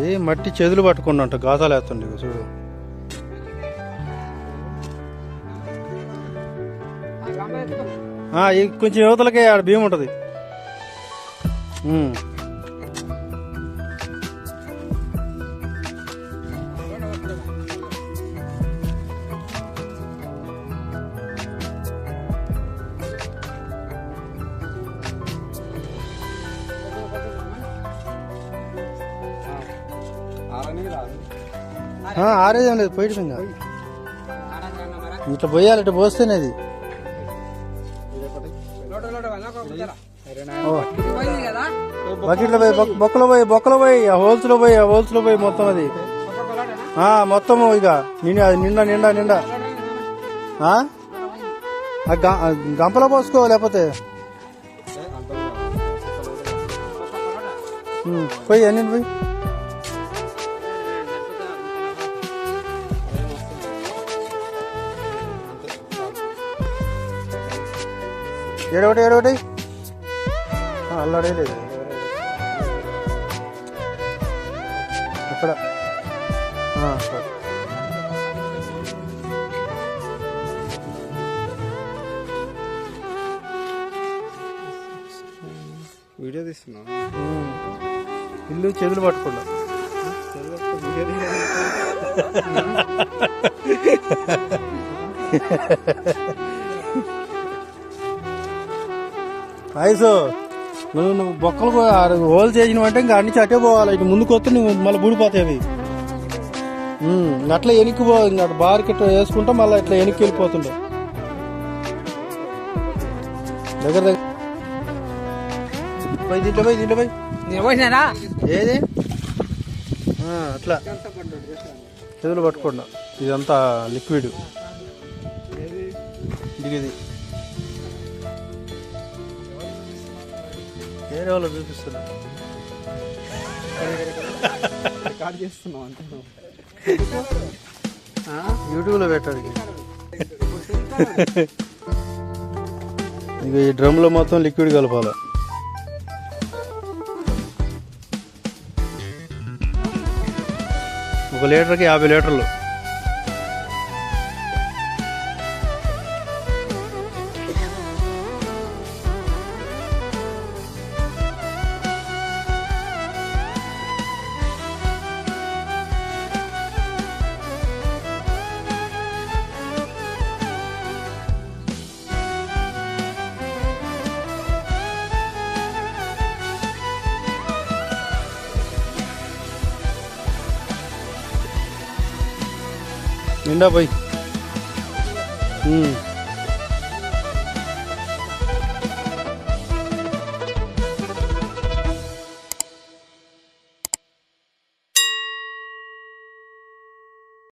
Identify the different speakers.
Speaker 1: ఏ మట్టి చేతులు పట్టుకున్నట్ట గాజాలు వేస్తుండే చూడు. కొంచెం యువతలకే ఆడ భీమ్ ఉంటుంది. ఆరేదేం లేదు, పోయి ఇట్లా పోయాలి, ఇట్లా పోస్తేనే అది. బకెట్లో పోయి బొక్కలో పోయి హోల్స్ లో పోయి మొత్తం అది మొత్తం ఇక నిండా గంపలో పోసుకో, లేకపోతే పోయి అన్ని పోయి ఏడవటి అల్లాడే లేదు అక్కడ. వీడియో తీస్తున్నా, ఇల్లు చేతులు పట్టుకున్నా. ఐసు నువ్వు బొక్కలు హోల్ చేసినవంటే ఇంకా అన్ని చట్టే పోవాలి. ఇటు ముందుకు వస్తే నువ్వు మళ్ళీ బూడిపోతాయి అవి. అట్లా వెనక్కి పో, ఇంకా బార్కి ఇట్లా వేసుకుంటా మళ్ళీ ఇట్లా వెనక్కి వెళ్ళిపోతుండే దగ్గర దీంట్లో పోయి ఏది అట్లా చేతులు పట్టుకోండి. ఇదంతా లిక్విడ్ ఇది వేరే వాళ్ళు చూపిస్తున్నా, యూట్యూబ్లో పెట్టాడు. ఇక ఈ డ్రమ్లో మొత్తం లిక్విడ్ కలపాలి. ఒక లీటర్కి 50 లీటర్లు. నిండా పోయి